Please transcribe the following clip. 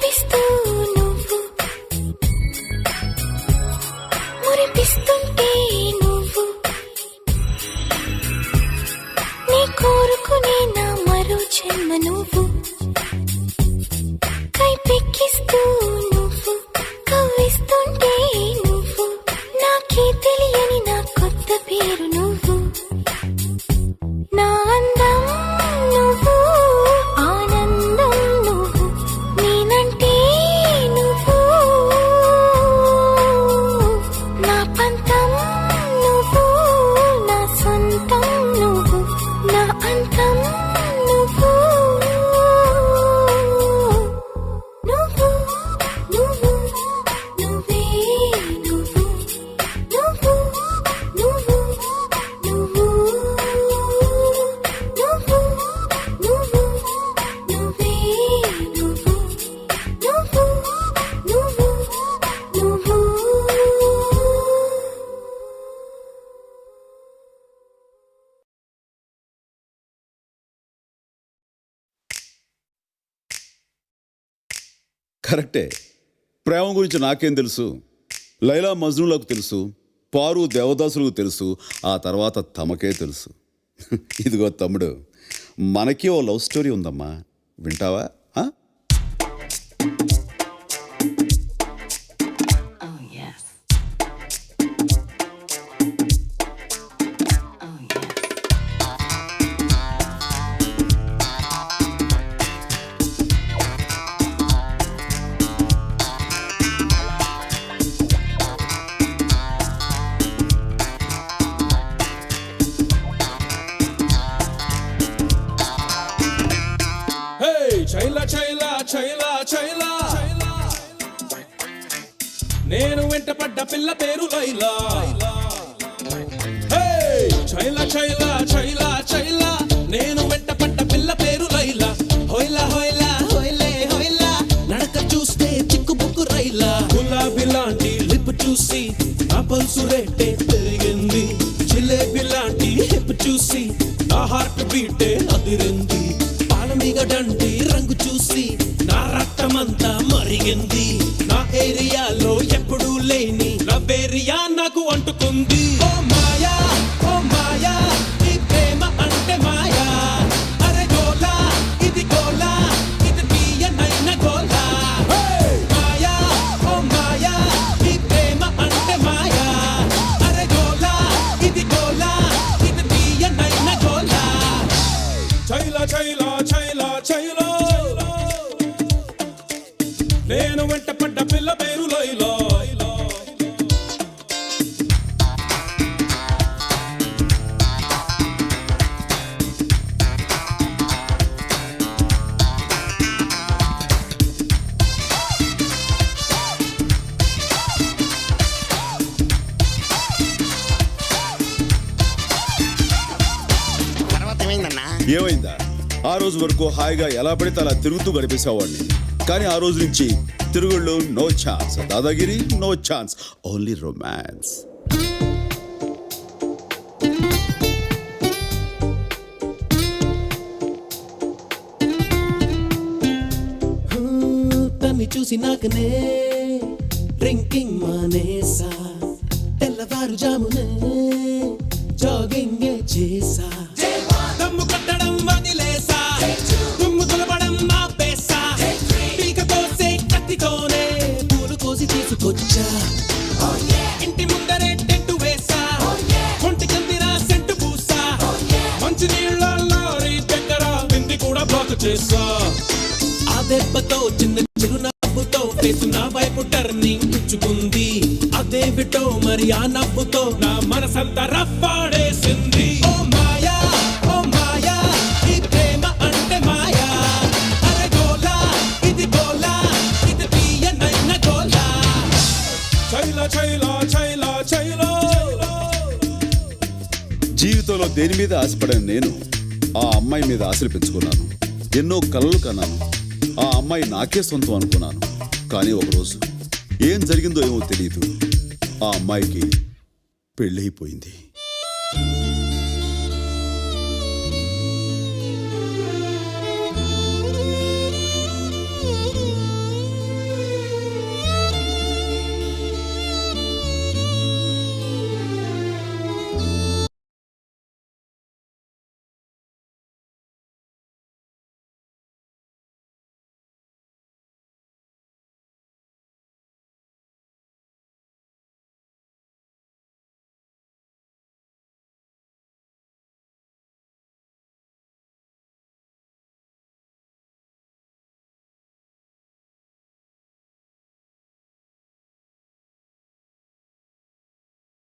మురిపిస్తూ నువ్వు మురిపిస్తుంటే నువ్వు నీ కోరుకునే నా మరో జన్మ నువ్వు కైపెక్కిస్తూ నువ్వు కవ్విస్తుంటే నువ్వు నాకే తెలియని నా కొత్త పేరు నువ్వు నా అందం నువ్వు ఆనందం నువ్వు నేనంటే నువ్వు నా పంతం నువ్వు నా సొంతం నువ్వు నా అంతం నువ్వు నువ్వు నువ్వు నువ్వే నువ్వు నువ్వు నువ్వు నువ్వు నువ్వు నువ్వు నువ్వే నువ్వు నువ్వు నువ్వు నువ్వు కరెక్టే. ప్రేమ గురించి నాకేం తెలుసు? లైలా మజ్నూలకు తెలుసు, పారు దేవదాసులకు తెలుసు, ఆ తర్వాత తమకే తెలుసు. ఇదిగో తమ్ముడు, మనకి ఓ లవ్ స్టోరీ ఉందమ్మా, వింటావా? చైలా చైలా చైలా చైలా నేను వెంట పడ్డ పిల్ల పేరు లైలా. చైలా చైలా చైలా చైలా నేను వెంట పడ్డ పిల్ల పేరు లైలా. హోయిలా హోయిలా హోయిలే హోయిలా నడక చూస్తే చిక్కుబుక్కు రైలా. గులాబీ లాంటి లిప్ చూసి నా పల్సు రేటే పెరిగింది. జిలేబీ లాంటి హిప్ చూసి నా హార్ట్ బీటే అదిరింది. పాలమిగడంటి రంగు చూసి నా రక్తమంతా మరిగింది. నా ఏరియాలో ఎప్పుడూ లేని లవ్వేరియా నాకు అంటుకుంది. ఓ మాయా ఓ మాయా ఈ ప్రేమ అంటే మాయా. అరే గోలా ఇది గోలా ఇది తీయనైన గోలా. మాయా ఓ మాయా ఈ ప్రేమ అంటే మాయా. అరే గోలా ఇది గోలా ఇది తీయనైన గోలా. చైలా చైలా చైలా చైలా నేను వెంట పడ్డ పిల్ల పేరు లైలా. ఏమైందా? ఆ రోజు వరకు హాయిగా ఎలా పడితే అలా తిరుగుతూ గడిపేసేవాడిని. కానీ ఆ రోజు నుంచి తిరుగుళ్ళు నో ఛాన్స్, దాదాగిరి నో ఛాన్స్, ఓన్లీ రొమాన్స్. తన్ని చూసి నాకనే డ్రింకింగ్ మానేసా. తెల్లవారుజామునే జాగింగ్ చేసా. దమ్ము కట్టడం వదిలేసా. దుమ్ము తులపడం ఆపేసా. పీక కోసే కత్తితోనే పూలు కోసి తీసుకొచ్చా. ఇంటి ముందరే టెంటు వేసా. ఒంటికందిన సెంటు పూసా. మంచి నీళ్ళ లారీ దగ్గర వింది కూడా బ్లాక్ చేసా. ఆ దెబ్బతో చిన్న చిరునవ్వుతో ఫేసు నా వైపు టర్నింగ్ పుచ్చుకుంది. అదే విటో మరి ఆ నవ్వుతో నా మనసంతా రఫ్ఫాడేసింది. ఓ మాయా ఓ మాయా ఈ ప్రేమ అంటే మాయా. అరే గోలా ఇది గోలా ఇది తీయనైన గోలా. చైలా చైలా చైలా చైలా జీవితంలో దేని మీద ఆశపడాను నేను ఆ అమ్మాయి మీద ఆశలు పెంచుకున్నాను. ఎన్నో కలలు కన్నాను. ఆ అమ్మాయి నాకే సొంతం అనుకున్నాను. కానీ ఒకరోజు ఏం జరిగిందో ఏమో తెలియదు, ఆ అమ్మాయికి పెళ్ళైపోయింది.